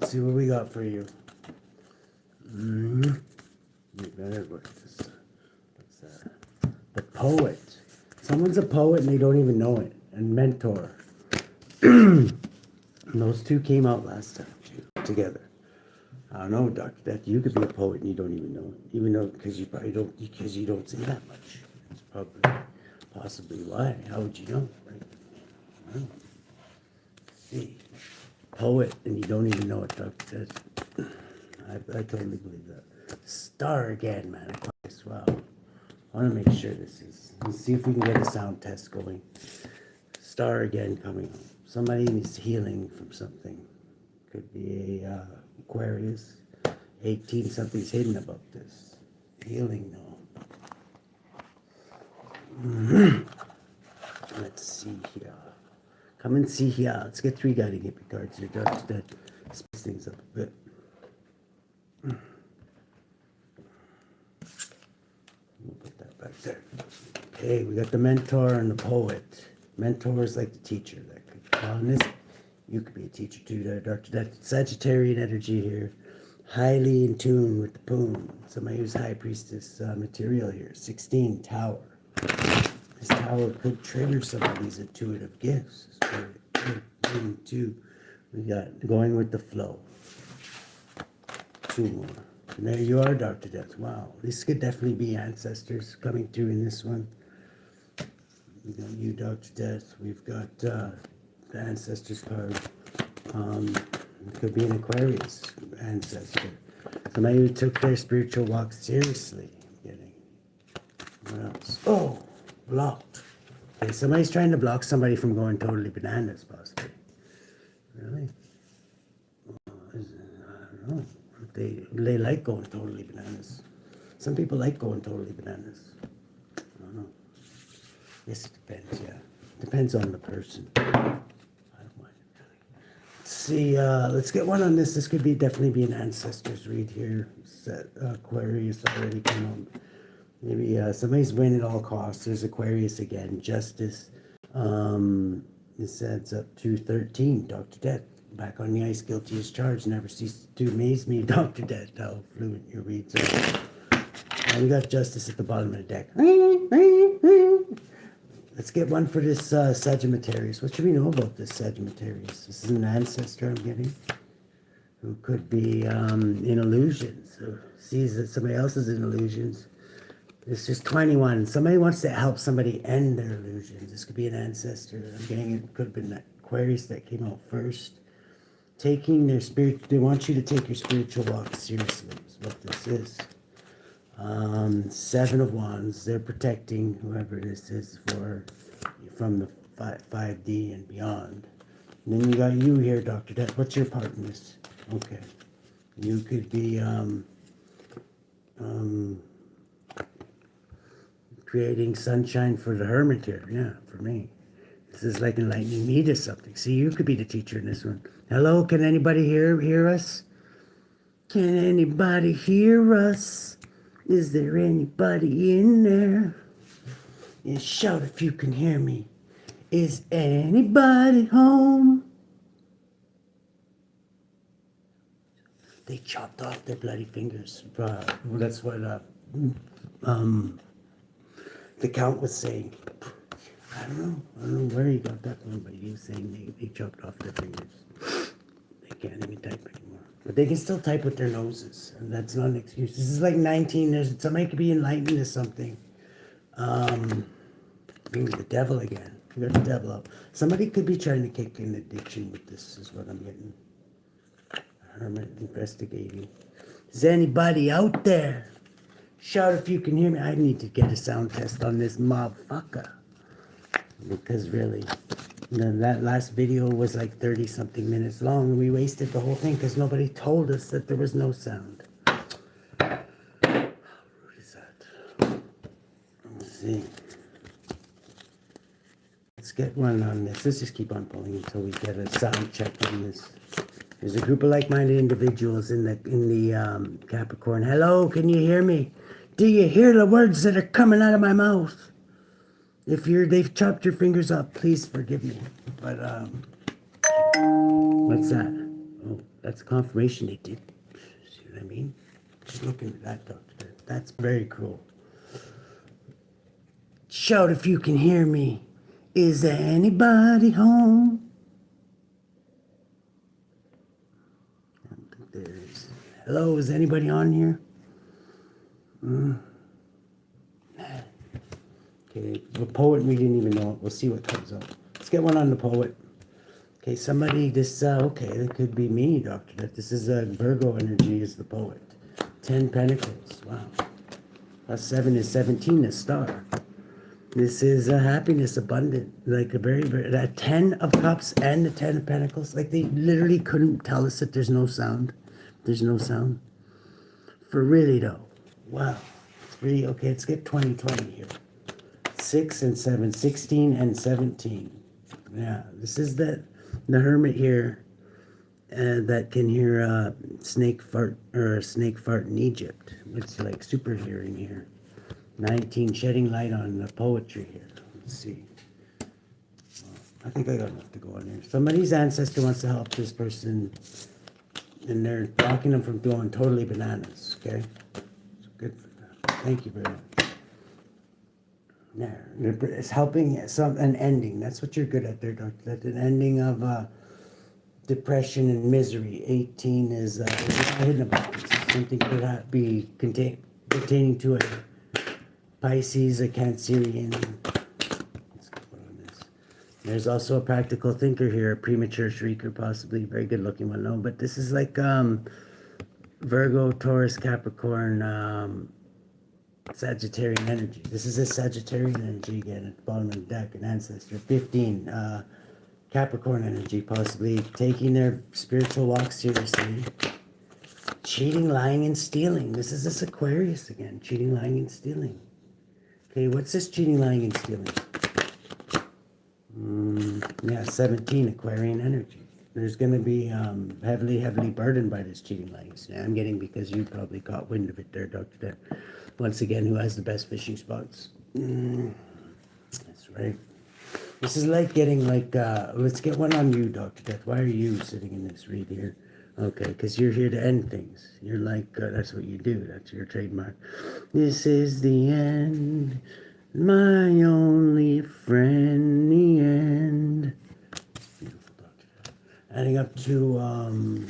Let's see what we got for you. You better work this. What's that? The poet. Someone's a poet and they don't even know it. And mentor. And those two came out last time together. I don't know, Dr. Death. You could be a poet and you don't even know it. Even though, because you probably don't, because you don't say that much. It's probably, possibly why. How would you know? Right? Well, let's see. Poet and you don't even know it, Dr. Death. I totally believe that. Star again, man. Wow. I want to make sure this is. Let's see if we can get a sound test going. Star again coming up. Somebody needs healing from something. Could be a Aquarius. 18 something's hidden about this. Healing though. Let's see here. Come and see here. Let's get 3 guiding hippie cards here. That speeds things up a bit. We'll put that back there. Okay, we got the mentor and the poet. Mentor is like the teacher. That could on this. You could be a teacher too, Dr. That Sagittarian energy here. Highly in tune with the poon. Somebody who's high priestess material here. 16 tower. This tower could trigger some of these intuitive gifts. We got going with the flow. 2 more. And there you are, Dr. Death. Wow. This could definitely be ancestors coming through in this one. We got you, Dr. Death. We've got the ancestors card. It could be an Aquarius ancestor. Somebody who took their spiritual walk seriously. What else? Oh, blocked. Okay, somebody's trying to block somebody from going totally bananas, possibly. Really? I don't know. They like going totally bananas. Some people like going totally bananas. I don't know. Yes, it depends, yeah. Depends on the person. I don't mind it really. Let's see, let's get one on this. This could definitely be an ancestors read here. Aquarius already came on. Maybe somebody's winning at all costs. There's Aquarius again. Justice. This adds up to 13. Dr. Death. Back on the ice, guilty as charged. Never ceased to amaze me, Dr. Death. How fluent your reads are. And we got Justice at the bottom of the deck. Let's get one for this Sagittarius. What should we know about this Sagittarius? This is an ancestor I'm getting. Who could be in illusions. Or sees that somebody else is in illusions. This is 21. Somebody wants to help somebody end their illusions. This could be an ancestor. I'm getting it could have been that Aquarius that came out first. Taking their spirit, they want you to take your spiritual walk seriously, is what this is. 7 of Wands, they're protecting whoever this is from the 5D and beyond. And then you got you here, Dr. Death. What's your part in this? Okay. You could be creating sunshine for the Hermit here. Yeah, for me. This is like enlightening me to something. See, you could be the teacher in this one. Hello, can anybody hear us? Can anybody hear us? Is there anybody in there? Yeah, shout if you can hear me. Is anybody home? They chopped off their bloody fingers. That's what the Count was saying. I don't know where he got that from, but he was saying they chopped off their fingers. They can't even type anymore. But they can still type with their noses, and that's not an excuse. This is like 19. Somebody could be enlightened to something. Bring the devil again. We got the devil up. Somebody could be trying to kick an addiction with this, is what I'm getting. Hermit investigating. Is anybody out there? Shout if you can hear me. I need to get a sound test on this motherfucker. Because really, that last video was like 30 something minutes long and we wasted the whole thing because nobody told us that there was no sound. How rude is that? Let's see. Let's get one on this. Let's just keep on pulling until we get a sound check on this. There's a group of like-minded individuals in the Capricorn. Hello, can you hear me? Do you hear the words that are coming out of my mouth? If they've chopped your fingers off, please forgive me. But what's that? Oh, That's confirmation they did. See what I mean? Just looking at that, Doctor. That's very cool. Shout if you can hear me. Is there anybody home? I don't think there is. Hello, is anybody on here? Okay, the poet, we didn't even know it. We'll see what comes up. Let's get one on the poet. Okay, somebody, okay, that could be me, Doctor. That this is a Virgo energy is the poet. 10 Pentacles, wow. Plus 7 is 17, a star. This is a happiness, abundant, like a that 10 of Cups and the 10 of Pentacles. Like they literally couldn't tell us that there's no sound. There's no sound. For really though, wow. 3, okay, let's get 2020 here. 6 and 7, 16 and 17. Yeah, this is the Hermit here that can hear a snake fart in Egypt. It's like super hearing here. 19, shedding light on the poetry here. Let's see. I think I got enough to go on here. Somebody's ancestor wants to help this person, and they're blocking them from going totally bananas, okay? So good for them. Thank you very much. There, it's helping an ending. That's what you're good at there, Doctor. That's an ending of depression and misery. 18 is hidden about this. Something could be pertaining to a Pisces, a Cancerian. Let's put on this. There's also a practical thinker here, a premature shrieker, possibly very good looking one. No, but this is like Virgo, Taurus, Capricorn, Sagittarian energy. This is a Sagittarian energy again at the bottom of the deck, an ancestor. 15, Capricorn energy, possibly taking their spiritual walk seriously. Cheating, lying, and stealing. This is this Aquarius again. Cheating, lying, and stealing. Okay, what's this cheating, lying, and stealing? Yeah, 17, Aquarian energy. There's going to be heavily burdened by this cheating, lying. I'm getting because you probably caught wind of it there, Dr. Depp. Once again, who has the best fishing spots? That's right. This is like getting let's get one on you, Dr. Death. Why are you sitting in this read here? Okay, because you're here to end things. You're like, that's what you do. That's your trademark. This is the end, my only friend, the end. Beautiful, Dr. Death. Adding up to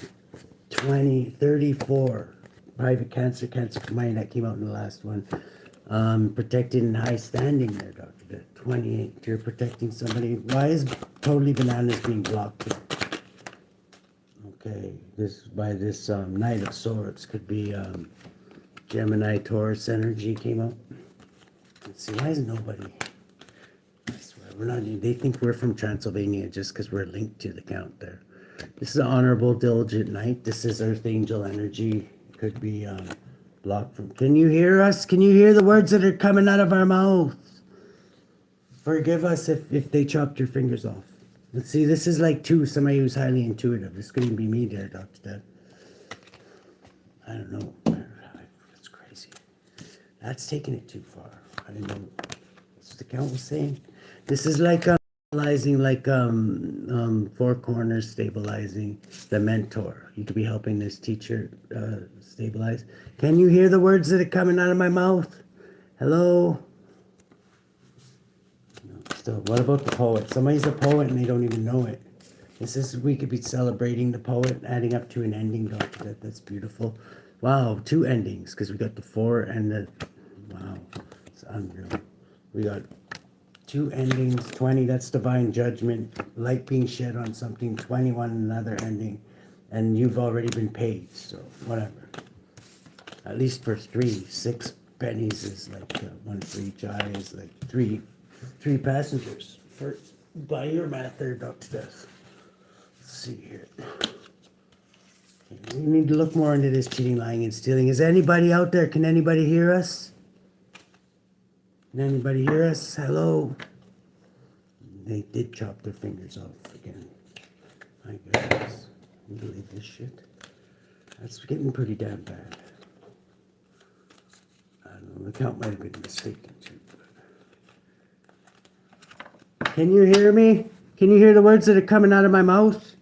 20, 34. Private cancer money that came out in the last one. Protected in high standing there, Doctor. 28. You're protecting somebody. Why is totally bananas being blocked here? Okay, this Knight of Swords could be Gemini, Taurus energy came out. Let's see. Why is nobody? I swear we're not. They think we're from Transylvania just because we're linked to the count there. This is an honorable, diligent knight. This is Earth Angel energy. Could be blocked from. Can you hear us? Can you hear the words that are coming out of our mouths? Forgive us if they chopped your fingers off. Let's see, this is like somebody who's highly intuitive. This couldn't be me there, Dr. Dead. I don't know. That's crazy. That's taking it too far. I didn't know. That's what the count was saying. This is like stabilizing, like four corners, stabilizing the mentor. You could be helping this teacher stabilize. Can you hear the words that are coming out of my mouth? Hello? No, still, what about the poet? Somebody's a poet and they don't even know it. We could be celebrating the poet, adding up to an ending, Doctor. That's beautiful. Wow, 2 endings, because we got the 4 and the, wow, it's unreal. We got 2 endings, 20, that's divine judgment, light being shed on something, 21, another ending, and you've already been paid, so whatever. At least for 3, 6 pennies is like 1 for each eye is like 3 passengers by your math there, Dr. Death. Let's see here. Okay, we need to look more into this cheating, lying, and stealing. Is anybody out there? Can anybody hear us? Can anybody hear us? Hello? They did chop their fingers off again. My goodness. Can you believe this shit? That's getting pretty damn bad. I don't know, the count might have been mistaken too. But... Can you hear me? Can you hear the words that are coming out of my mouth?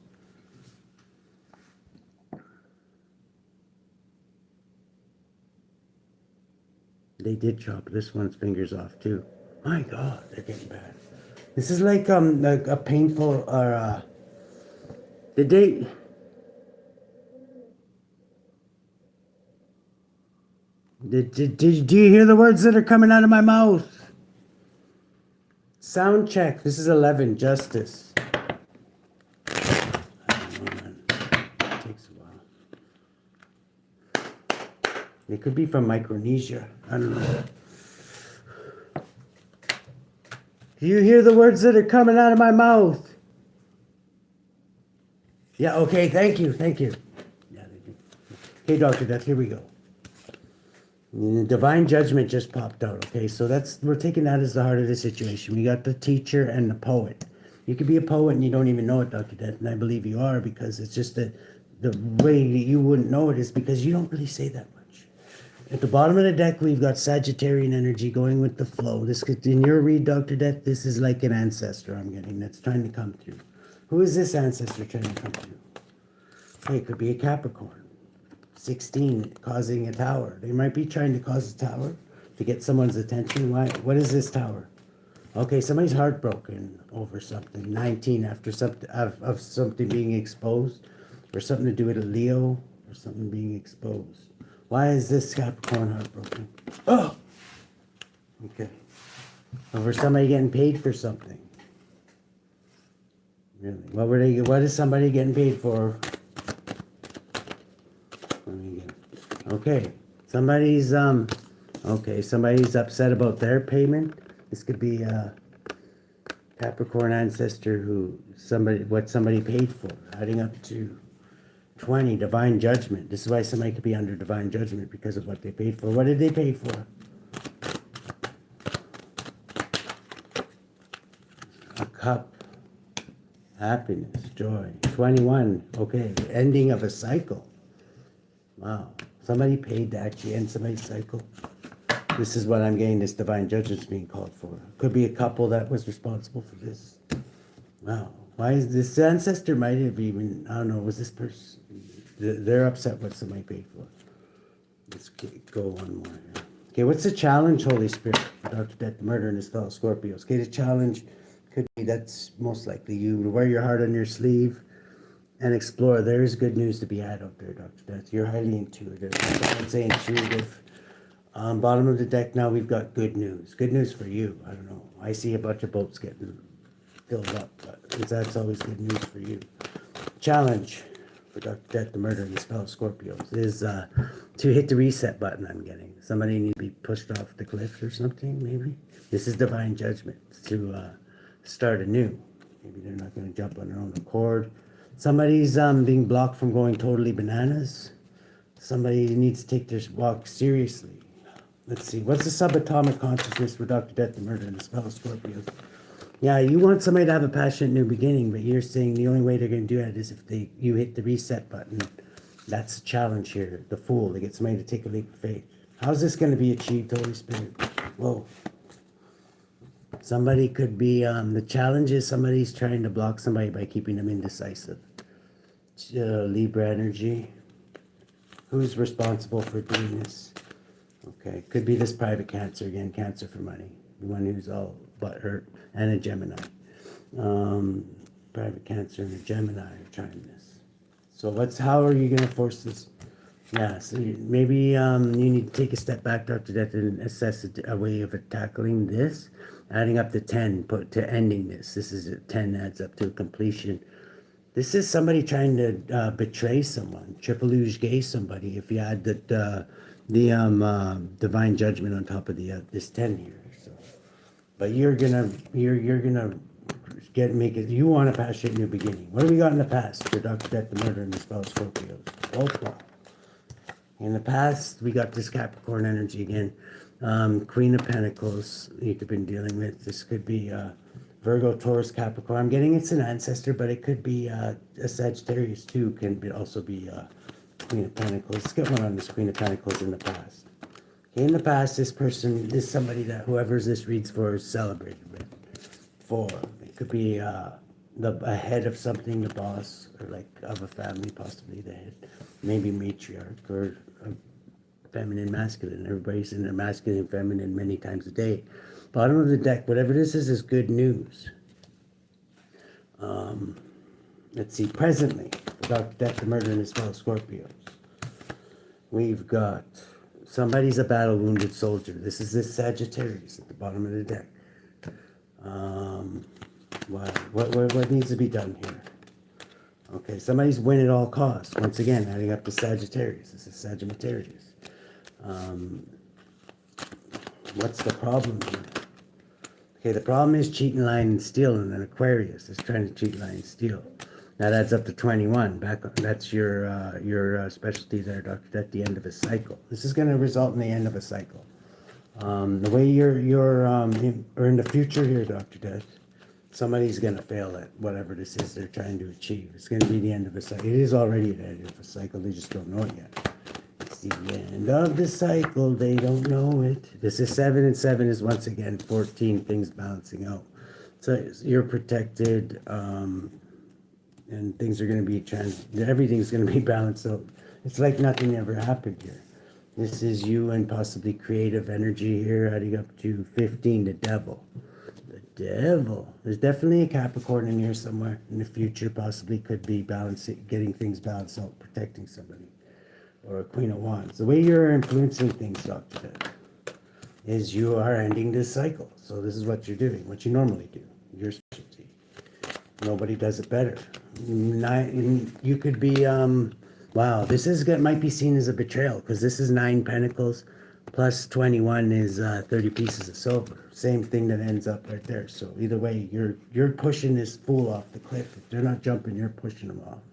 They did chop this one's fingers off too. My God, they're getting bad. This is like a painful or did they? Do you hear the words that are coming out of my mouth? Sound check. This is 11. Justice. I don't know, man. It takes a while. They could be from Micronesia. I don't know. Do you hear the words that are coming out of my mouth? Yeah, okay, thank you. Yeah, they do. Okay, Dr. Death, here we go. Divine judgment just popped out, okay? So we're taking that as the heart of the situation. We got the teacher and the poet. You could be a poet and you don't even know it, Dr. Death, and I believe you are, because it's just that the way that you wouldn't know it is because you don't really say that much. At the bottom of the deck, we've got Sagittarian energy going with the flow. This could, in your read, Dr. Death, this is like an ancestor I'm getting that's trying to come through. Who is this ancestor trying to come through? Hey, it could be a Capricorn. 16, causing a tower. They might be trying to cause a tower to get someone's attention. Why? What is this tower? Okay, somebody's heartbroken over something. 19, after something of something being exposed, or something to do with a Leo, or something being exposed. Why is this Capricorn heartbroken? Oh, okay. Over somebody getting paid for something. Really? What is somebody getting paid for? Okay, somebody's upset about their payment. This could be a Capricorn ancestor what somebody paid for, adding up to 20, divine judgment. This is why somebody could be under divine judgment because of what they paid for. What did they pay for? A cup, happiness, joy. 21, okay, ending of a cycle. Wow. Somebody paid to actually end somebody's cycle. This is what I'm getting, this divine judgment's being called for. Could be a couple that was responsible for this. Wow. Why is this ancestor might have even, I don't know, was this person, they're upset what somebody paid for. Let's go one more here. Okay, what's the challenge, Holy Spirit? Dr. Death, murder and his fellow Scorpios. Okay, the challenge could be, that's most likely you wear your heart on your sleeve and explore. There is good news to be had out there, Dr. Death. You're highly intuitive. I would say intuitive. Bottom of the deck now, we've got good news. Good news for you. I don't know. I see a bunch of boats getting filled up, but that's always good news for you. Challenge for Dr. Death, the murder and his fellow Scorpios is to hit the reset button. I'm getting somebody need to be pushed off the cliff or something. Maybe this is divine judgment to start anew. Maybe they're not going to jump on their own accord. Somebody's being blocked from going totally bananas. Somebody needs to take their walk seriously. Let's see. What's the subatomic consciousness for Dr. Death, the murder and his fellow Scorpios? Yeah, you want somebody to have a passionate new beginning, but you're saying the only way they're going to do that is if you hit the reset button. That's the challenge here. The Fool, to get somebody to take a leap of faith. How's this going to be achieved, Holy Spirit? Whoa. Somebody could be, the challenge is somebody's trying to block somebody by keeping them indecisive. Libra energy. Who's responsible for doing this? Okay, could be this private Cancer again, Cancer for money. The one who's all butthurt, and a Gemini. Private Cancer and a Gemini are trying this. So how are you going to force this? Yeah, so maybe you need to take a step back, Dr. Death, and assess a way of tackling this. Adding up to 10, to ending this. This is 10 adds up to completion. This is somebody trying to betray someone, triple gay somebody. If you add the divine judgment on top of this 10 here. So, but you're gonna make it. You want a passionate new beginning. What do we got in the past for Dr. Death, the murder and his fellow Scorpios? Oprah. In the past, we got this Capricorn energy again. Queen of Pentacles, you've been dealing with. This could be Virgo, Taurus, Capricorn. I'm getting it's an ancestor, but it could be a Sagittarius too. Can also be Queen of Pentacles. Let's get one on this Queen of Pentacles in the past. Okay, in the past, this person is somebody that whoever's this reads for is celebrated with. For it could be a head of something, the boss, or like of a family, possibly the head, maybe matriarch or feminine, masculine. Everybody's in their masculine, feminine many times a day. Bottom of the deck, whatever this is good news. Let's see, presently, Dr. Death, the murder and his fellow Scorpios. We've got somebody's a battle wounded soldier. This is this Sagittarius at the bottom of the deck. What needs to be done here? Okay, somebody's win at all costs. Once again, adding up to Sagittarius. This is Sagittarius. What's the problem here? Okay, the problem is cheating, lying, and stealing. And Aquarius is trying to cheat, lie, and steal. That adds up to 21. That's your specialty there, Doctor. At the end of a cycle. This is going to result in the end of a cycle. The way or in the future here, Dr. Death, somebody's going to fail at whatever this is they're trying to achieve. It's going to be the end of a cycle. It is already the end of a cycle. They just don't know it yet. It's the end of the cycle. They don't know it. This is 7, and 7 is once again 14 things balancing out. So you're protected, and things are going to be everything's going to be balanced out. It's like nothing ever happened here. This is you and possibly creative energy here, adding up to 15, the devil. Devil. There's definitely a Capricorn in here somewhere in the future, possibly could be balancing, getting things balanced out, protecting somebody. Or a Queen of Wands. The way you're influencing things, Dr. Death, is you are ending this cycle. So this is what you're doing, what you normally do, your specialty. Nobody does it better. You could be, wow, might be seen as a betrayal, because this is 9 Pentacles, plus 21 is 30 pieces of silver. Same thing that ends up right there. So either way, you're pushing this fool off the cliff. If they're not jumping, you're pushing them off.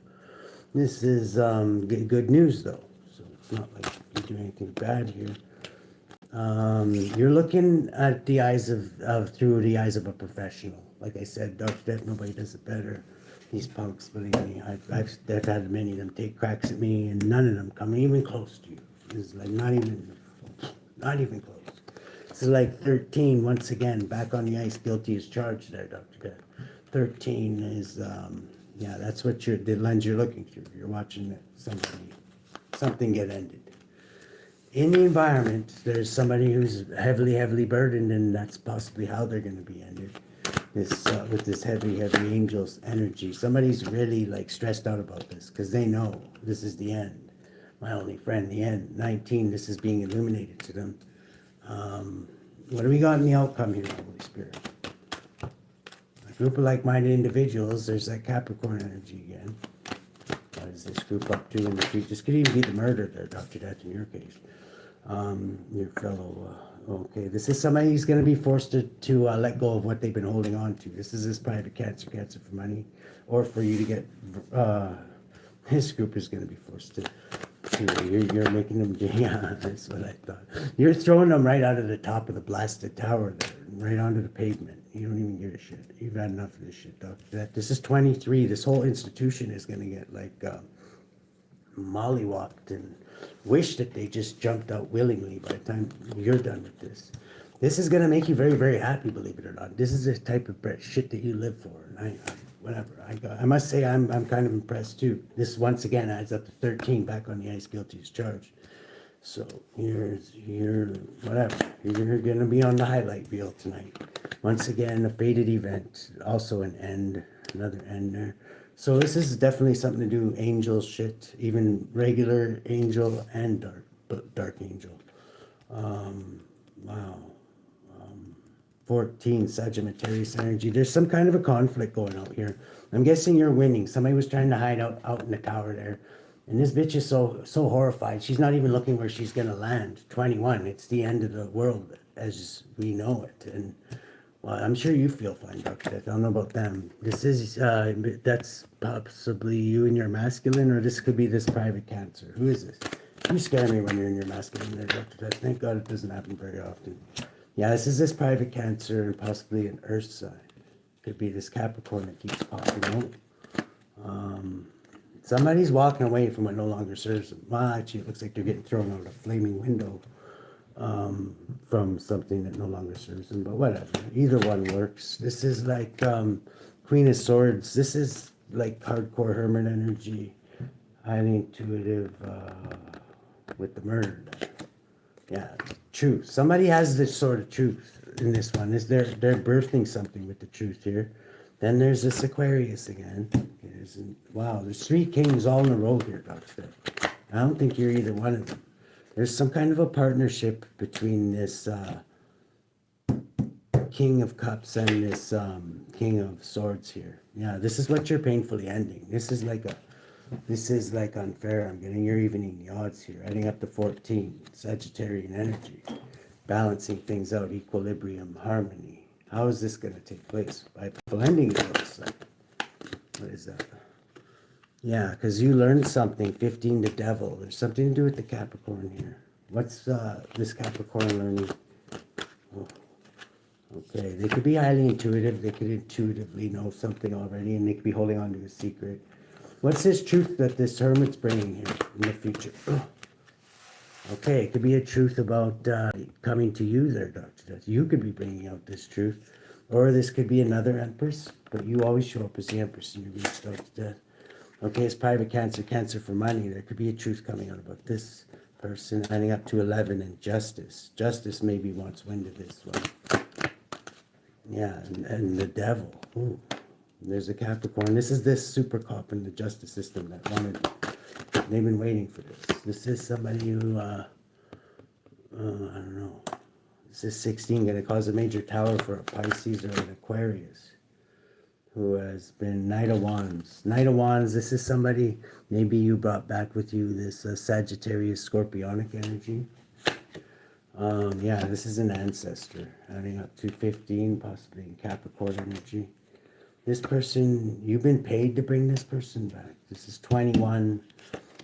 This is good news, though. So it's not like you do anything bad here. You're looking at the eyes through the eyes of a professional. Like I said, Dr. Death, nobody does it better. These punks, believe me, I've had many of them take cracks at me, and none of them come even close to you. It's like not even close. This is like 13, once again, back on the ice, guilty as charged there, Dr. Death. 13 is, that's what the lens you're looking through. You're watching something get ended. In the environment, there's somebody who's heavily burdened, and that's possibly how they're going to be ended. With this heavy angels energy. Somebody's really like stressed out about this, because they know this is the end. My only friend, the end. 19, this is being illuminated to them. What do we got in the outcome here, Holy Spirit? A group of like-minded individuals. There's that Capricorn energy again. What is this group up to in the future? This could even be the murder there, Dr. Death, in your case. Your fellow, okay, this is somebody who's going to be forced to let go of what they've been holding on to. This is this private cancer for money, or for you to get, this group is going to be forced to you're making them, yeah, that's what I thought. You're throwing them right out of the top of the blasted tower there, right onto the pavement. You don't even give a shit. You've had enough of this shit, Doctor. This is 23. This whole institution is going to get like mollywopped, and wish that they just jumped out willingly by the time you're done with this. This is going to make you very, very happy, believe it or not. This is the type of shit that you live for. And I must say I'm kind of impressed too. This once again adds up to 13, back on the ice, guilty as charged. So you're whatever. You're going to be on the highlight reel tonight. Once again, a fated event, also an end, another end there. So this is definitely something to do, angel shit, even regular angel and dark angel. Wow. 14, Sagittarius energy. There's some kind of a conflict going out here. I'm guessing you're winning. Somebody was trying to hide out in the tower there. And this bitch is so horrified. She's not even looking where she's going to land. 21, it's the end of the world as we know it. And well, I'm sure you feel fine, Dr. Death. I don't know about them. This is, that's possibly you and your masculine, or this could be this private cancer. Who is this? You scare me when you're in your masculine there, Dr. Death. Thank God it doesn't happen very often. Yeah, this is this private cancer, and possibly an earth sign. Could be this Capricorn that keeps popping out. Somebody's walking away from what no longer serves them. Well, actually, it looks like they're getting thrown out a flaming window. From something that no longer serves them, but whatever. Either one works. This is like Queen of Swords. This is like hardcore Hermit energy. Highly intuitive with the murder. Yeah, truth. Somebody has this sort of truth in this one. They're birthing something with the truth here. Then there's this Aquarius again. Wow, there's 3 kings all in a row here, Doctor. I don't think you're either one of them. There's some kind of a partnership between this King of Cups and this King of Swords here. Yeah, this is what you're painfully ending. This is like unfair. I'm getting you're evening the odds here. Adding up to 14. Sagittarian energy. Balancing things out. Equilibrium. Harmony. How is this going to take place? By painful ending, it looks like. What is that? Yeah, because you learned something. 15, the devil. There's something to do with the Capricorn here. What's this Capricorn learning? Oh. Okay, they could be highly intuitive. They could intuitively know something already, and they could be holding on to a secret. What's this truth that this Hermit's bringing here in the future? Okay, it could be a truth about coming to you there, Dr. Death. You could be bringing out this truth. Or this could be another Empress, but you always show up as the Empress and you reach Dr. Death. Okay, it's private cancer, cancer for money. There could be a truth coming out about this person, adding up to 11, and justice. Justice maybe wants wind of this one. Yeah, and the devil. Ooh, there's a Capricorn. This is this super cop in the justice system that wanted. They've been waiting for this. This is somebody who, I don't know. This is 16 going to cause a major tower for a Pisces or an Aquarius who has been Knight of Wands. Knight of Wands, this is somebody maybe you brought back with you, this Sagittarius Scorpionic energy. Yeah, this is an ancestor, adding up to 15, possibly in Capricorn energy. This person, you've been paid to bring this person back. This is 21,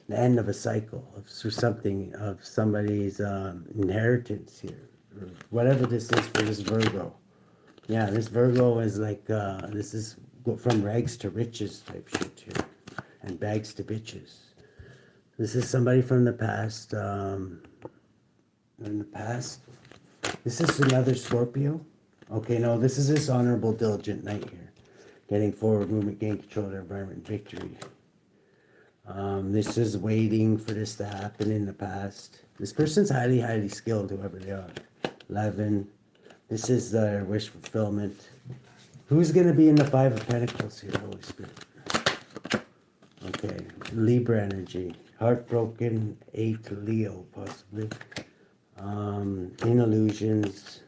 the end of a cycle of something, of somebody's inheritance here, or whatever this is for this Virgo. Yeah, this Virgo is like, this is from rags to riches type shit here, and bags to bitches. This is somebody from the past, This is another Scorpio. Okay, no, this is this honorable, diligent knight here. Getting forward movement, gain control of their environment, victory. This is waiting for this to happen in the past. This person's highly, highly skilled, whoever they are. 11. This is their wish fulfillment. Who's going to be in the 5 of Pentacles here, Holy Spirit? Okay, Libra energy. Heartbroken, 8 Leo, possibly. In illusions.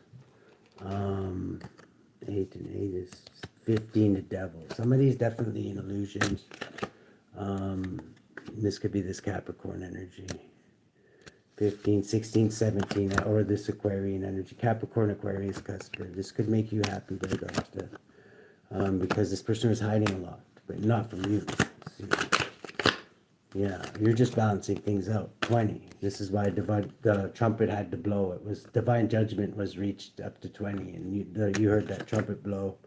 8 and 8 is 15, the devil. Somebody's definitely in illusions. This could be this Capricorn energy. 15, 16, 17, or this Aquarian energy. Capricorn, Aquarius, Cuspid. This could make you happy, but it does. Because this person was hiding a lot, but not from you. Let's see. Yeah, you're just balancing things out. 20. This is why the trumpet had to blow. It was divine judgment was reached up to 20, and you heard that trumpet blow,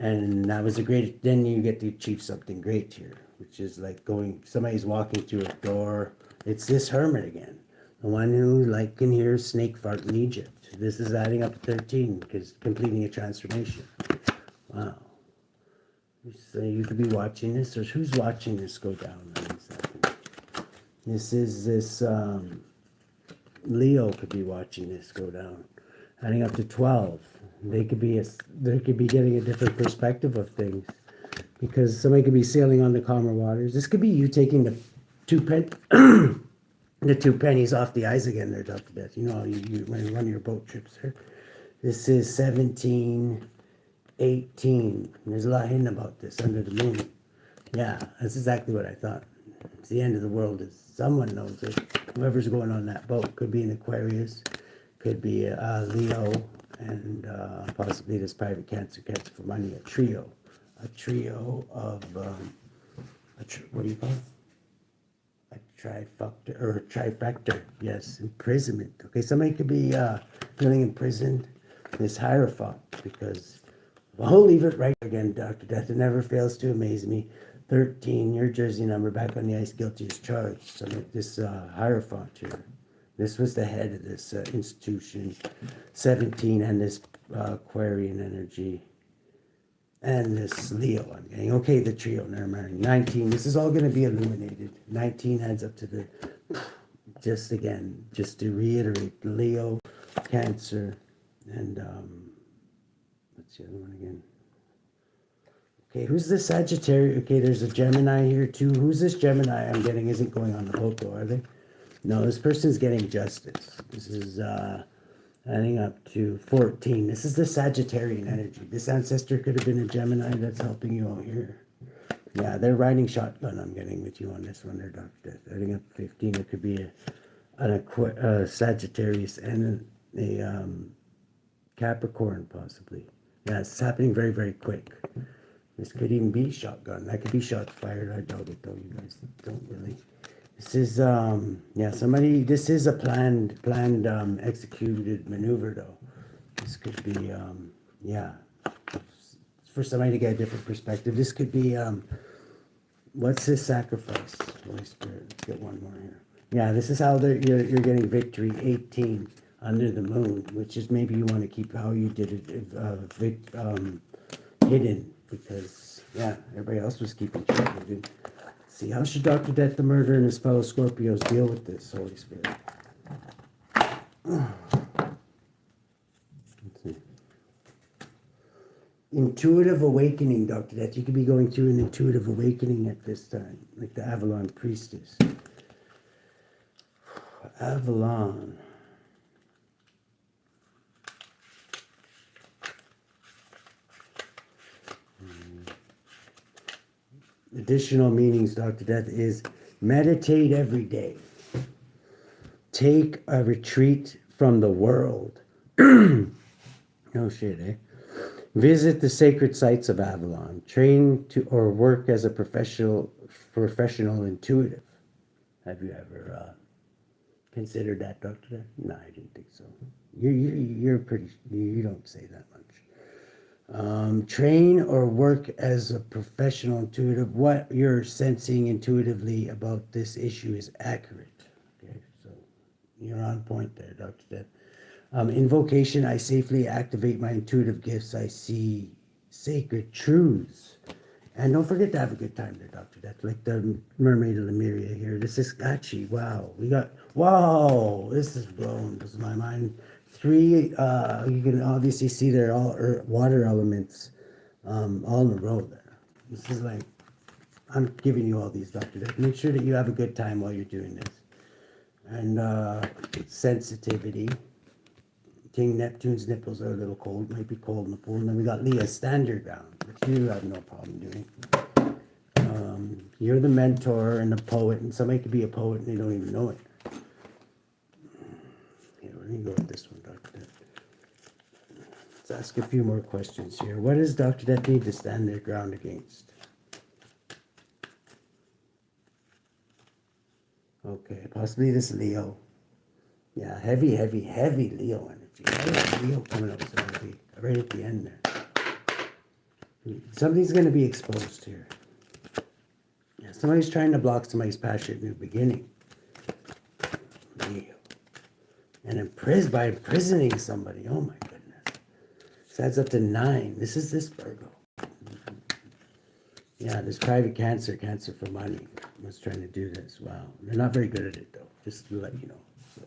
and that was a great. Then you get to achieve something great here, which is like somebody's walking through a door. It's this Hermit again, the one who can hear snake fart in Egypt. This is adding up to 13 because completing a transformation. Wow. So you could be watching this, or who's watching this go down? This is this Leo could be watching this go down, adding up to 12. They could be getting a different perspective of things, because somebody could be sailing on the calmer waters. This could be you taking the the 2 pennies off the eyes again there, Dr. Death. You know, you when you run your boat trips there. This is 17, 18. There's a lot hidden about this under the moon. Yeah, that's exactly what I thought. It's the end of the world. Someone knows it. Whoever's going on that boat could be an Aquarius, could be a Leo, and possibly this private cancer for money. A trio of what do you call it? A trifecta. Yes, imprisonment. Okay, somebody could be feeling imprisoned. This Hierophant, because I'll leave it right again, Dr. Death. It never fails to amaze me. 13, your jersey number, back on the ice, guilty as charged. So this Hierophant here. This was the head of this institution. 17, and this Aquarian energy. And this Leo I'm getting. Okay, the trio, never mind. 19, this is all going to be illuminated. 19 heads up to the just again, just to reiterate, Leo, Cancer, and what's the other one again? Okay, who's this Sagittarius? Okay, there's a Gemini here too. Who's this Gemini I'm getting isn't going on the boat though, are they? No, this person's getting justice. This is adding up to 14. This is the Sagittarian energy. This ancestor could have been a Gemini that's helping you out here. Yeah, they're riding shotgun. I'm getting with you on this one. They're Dr. Death. Adding up to 15. It could be a Sagittarius and a Capricorn possibly. Yeah, it's happening very, very quick. This could even be shotgun. That could be shots fired. I doubt it though. You guys don't really. This is yeah, somebody. This is a planned executed maneuver though. This could be yeah. For somebody to get a different perspective, this could be what's this sacrifice? Holy Spirit. Let's get one more here. Yeah, this is how you're getting victory. 18 under the moon, which is maybe you want to keep how you did it hidden, because yeah, everybody else was keeping track, dude. See, how should Dr. Death the Murderer and his fellow Scorpios deal with this, Holy Spirit? Let's see. Intuitive awakening, Dr. Death. You could be going through an intuitive awakening at this time, like the Avalon Priestess. Avalon. Additional meanings, Dr. Death, is meditate every day. Take a retreat from the world. Oh shit, eh? Visit the sacred sites of Avalon. Train to or work as a professional intuitive. Have you ever considered that, Dr. Death? No, I didn't think so. You're pretty. You don't say that much. Train or work as a professional intuitive. What you're sensing intuitively about this issue is accurate. Okay, so you're on point there, Dr. Death. Invocation, I safely activate my intuitive gifts. I see sacred truths. And don't forget to have a good time there, Dr. Death. Like the Mermaid of Lemuria here. This is actually, wow. This is blown my mind. 3, you can obviously see they're all water elements all in a row there. This is like, I'm giving you all these, Dr. Death. Make sure that you have a good time while you're doing this. And sensitivity. King Neptune's nipples are a little cold. Might be cold in the pool. And then we got Leah, stand your ground, which you have no problem doing. You're the mentor and the poet, and somebody could be a poet and they don't even know it. Yeah, we're going to go with this one, Dr. Death. Let's ask a few more questions here. What does Dr. Death need to stand their ground against? Okay, possibly this Leo. Yeah, heavy Leo energy. Leo coming up so heavy, right at the end there. Something's going to be exposed here. Yeah, somebody's trying to block somebody's passionate new beginning. Leo. And by imprisoning somebody. Oh my goodness. This adds up to 9. This is this Virgo. Yeah, this private cancer for money. Was trying to do this. Wow. They're not very good at it though. Just to let you know. So,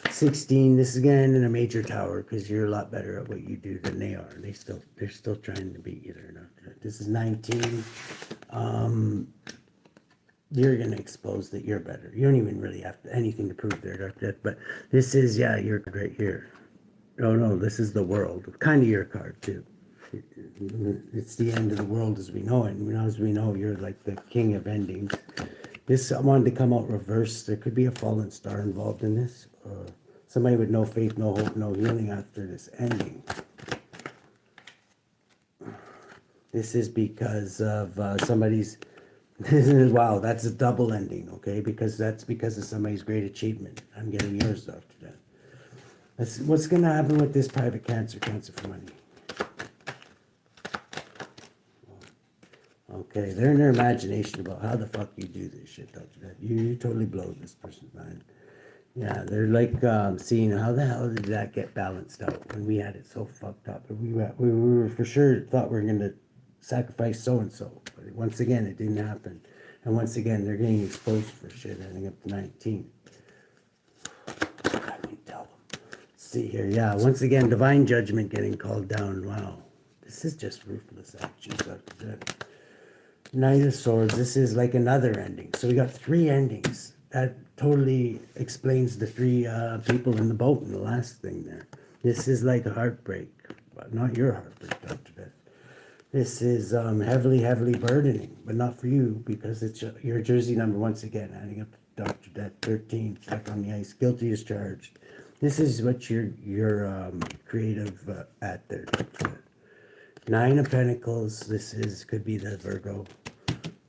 16, this is again in a major tower because you're a lot better at what you do than they are. They're still trying to beat you there. This is 19. You're going to expose that you're better. You don't even really have anything to prove there, Dr. Death. But this is, yeah, you're right here. Oh, no, this is the world. Kind of your card, too. It's the end of the world as we know it. And as we know, you're like the king of endings. This wanted to come out reversed. There could be a fallen star involved in this. Somebody with no faith, no hope, no healing after this ending. This is because of somebody's... Wow, that's a double ending, okay? Because of somebody's great achievement. I'm getting yours, Dr. Death. What's going to happen with this private cancer for money? Okay, they're in their imagination about how the fuck you do this shit, Dr. Death. You totally blow this person's mind. Yeah, they're like seeing how the hell did that get balanced out when we had it so fucked up. We were for sure thought we were going to sacrifice so-and-so. But once again, it didn't happen. And once again, they're getting exposed for shit, ending up to 19. see here. Yeah, once again, divine judgment getting called down. Wow. This is just ruthless action. Knight of Swords. This is like another ending. So we got 3 endings. That totally explains the 3 people in the boat in the last thing there. This is like a heartbreak. But not your heartbreak, Dr. Death. This is heavily, heavily burdening. But not for you, because it's your jersey number once again. Adding up to Dr. Death. 13. Stuck on the ice. Guilty as charged. This is what your creative at there, Dr. Death. 9 of Pentacles. This is could be the Virgo.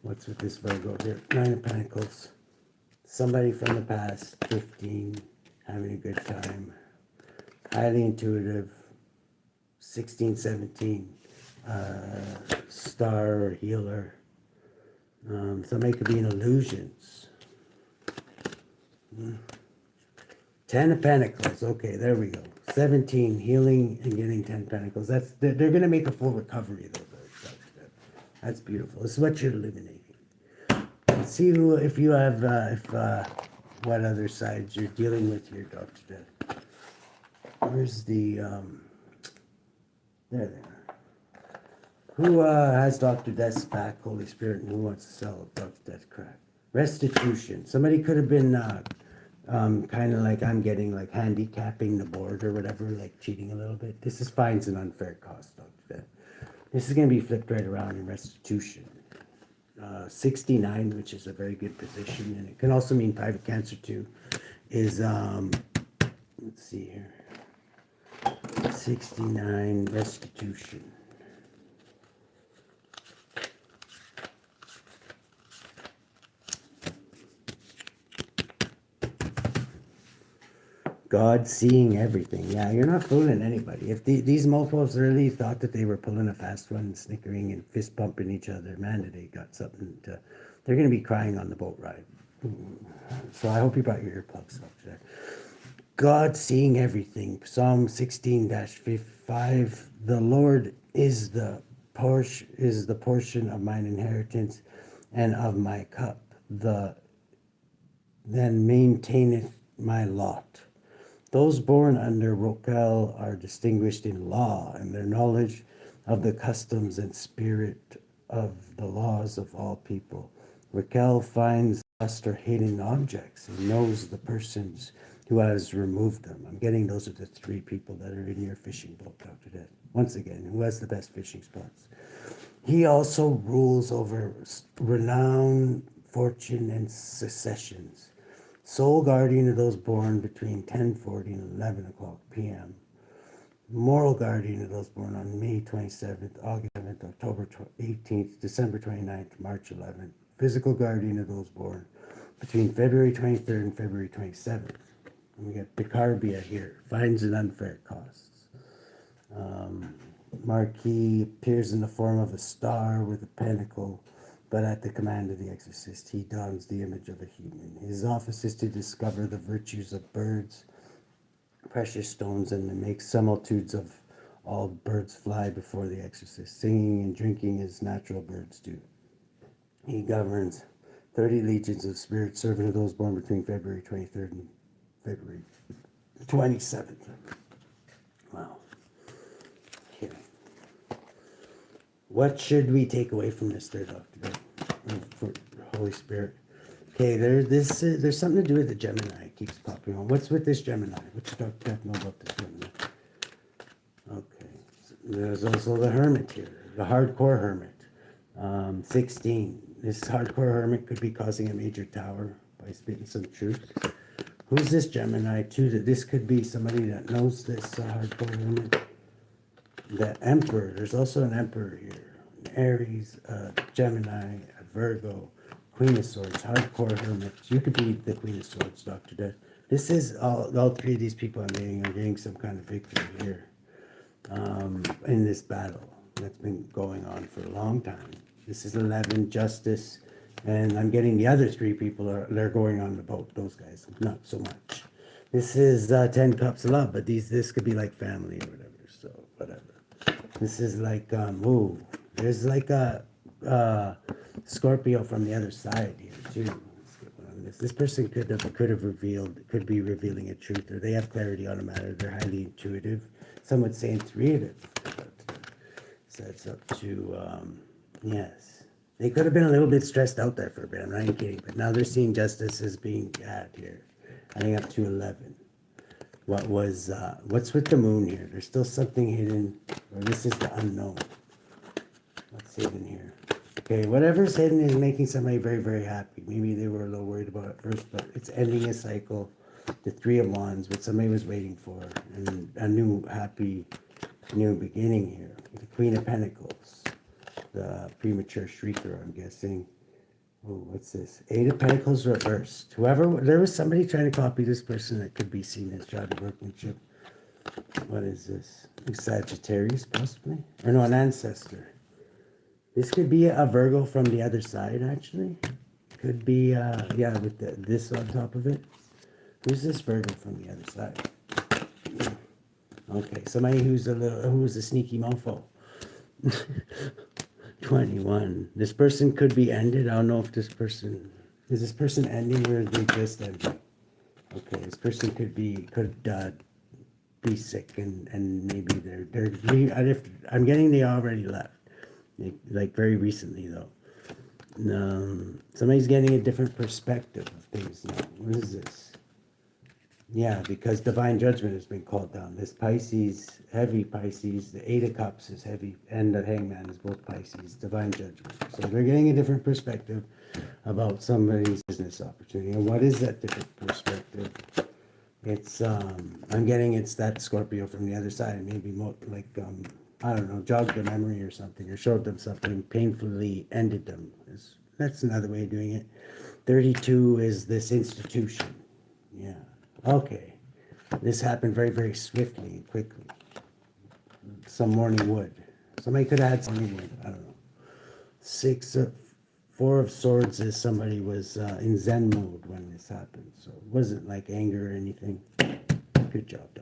What's with this Virgo here? 9 of Pentacles. Somebody from the past. 15. Having a good time. Highly intuitive. 16, 17. Star or healer. Somebody could be in illusions. 10 of Pentacles. Okay, there we go. 17, healing and getting 10 Pentacles. They're going to make a full recovery, though. That's beautiful. This is what you're eliminating. Let's see if you have, what other sides you're dealing with here, Dr. Death. Where's the, there they are. Who has Dr. Death's back, Holy Spirit, and who wants to sell Dr. Death's crack? Restitution. Somebody could have been, kind of like I'm getting like handicapping the board or whatever, like cheating a little bit. This is fines and unfair cost, Dr. Death. This is going to be flipped right around in restitution. 69, which is a very good position, and it can also mean private cancer too, is, let's see here, 69, restitution. God seeing everything. Yeah, you're not fooling anybody. If these mofos really thought that they were pulling a fast one, snickering and fist bumping each other, man, they got something to... They're going to be crying on the boat ride. So I hope you brought your earplugs up today. God seeing everything. Psalm 16-5. The Lord is the portion of mine inheritance and of my cup. Then maintaineth my lot. Those born under Rokel are distinguished in law, and their knowledge of the customs and spirit of the laws of all people. Rokel finds lost or hidden objects and knows the persons who has removed them. I'm getting those are the 3 people that are in your fishing boat, Dr. Death. Once again, who has the best fishing spots? He also rules over renown, fortune, and successions. Sole guardian of those born between 10:40 and 11 o'clock p.m. Moral guardian of those born on May 27th, August 7th, October 18th, December 29th, March 11th. Physical guardian of those born between February 23rd and February 27th. And we got Bicarbia here, fines and unfair costs. Marquis appears in the form of a star with a pentacle, but at the command of the exorcist, he dons the image of a human. His office is to discover the virtues of birds, precious stones, and to make similitudes of all birds fly before the exorcist, singing and drinking as natural birds do. He governs 30 legions of spirits, serving to those born between February 23rd and February 27th. Wow. Okay. What should we take away from this there, Doctor? For Holy Spirit. Okay, there's something to do with the Gemini. It keeps popping on. What's with this Gemini? What's Dr. Death know about this Gemini? Okay. So there's also the Hermit here, the hardcore Hermit. 16. This hardcore Hermit could be causing a major tower by spitting some truth. Who's this Gemini too? This could be somebody that knows this hardcore Hermit. The Emperor. There's also an Emperor here. An Aries, Gemini, a Virgo, Queen of Swords, hardcore Hermit. You could be the Queen of Swords, Dr. Death. This is all 3 of these people I'm getting some kind of victory here in this battle that's been going on for a long time. This is 11, Justice, and I'm getting the other 3 people they're going on the boat. Those guys, not so much. This is 10 Cups of Love, but this could be like family or whatever. So whatever. This is like there's like a Scorpio from the other side here too. Let's get one of from this. This person could be revealing a truth, or they have clarity on a matter. They're highly intuitive. Some would say intuitive. So it's up to, yes. They could have been a little bit stressed out there for a bit. I'm not even kidding. But now they're seeing justice as being had here. Adding up to 11. What's with the moon here? There's still something hidden. Or this is the unknown. What's hidden here? Okay, whatever's hidden is making somebody very, very happy. Maybe they were a little worried about it first, but it's ending a cycle. The Three of Wands, what somebody was waiting for. And a new, happy, new beginning here. The Queen of Pentacles. The premature shrieker, I'm guessing. Oh, what's this? Eight of Pentacles reversed. There was somebody trying to copy this person that could be seen as child workmanship. What is this? Sagittarius, possibly? Or no, an ancestor. This could be a Virgo from the other side, actually. Could be, yeah, with this on top of it. Who's this Virgo from the other side? Okay, somebody who's a sneaky mofo. 21. This person could be ended. I don't know if is this person ending or they just ended? Okay, this person could be sick and maybe I'm getting they already left. Like very recently though. Somebody's getting a different perspective of things now. What is this? Yeah, because divine judgment has been called down. This Pisces, heavy Pisces, the Eight of Cups is heavy, and the Hangman is both Pisces, divine judgment. So they're getting a different perspective about somebody's business opportunity. And what is that different perspective? It's, I'm getting it's that Scorpio from the other side, maybe more like, I don't know, jogged their memory or something, or showed them something, painfully ended them. That's another way of doing it. 32 is this institution. Yeah. Okay, this happened very, very swiftly and quickly. Some morning wood. Somebody could have had some morning wood. I don't know. Four of Swords is somebody was in Zen mode when this happened. So it wasn't like anger or anything. Good job,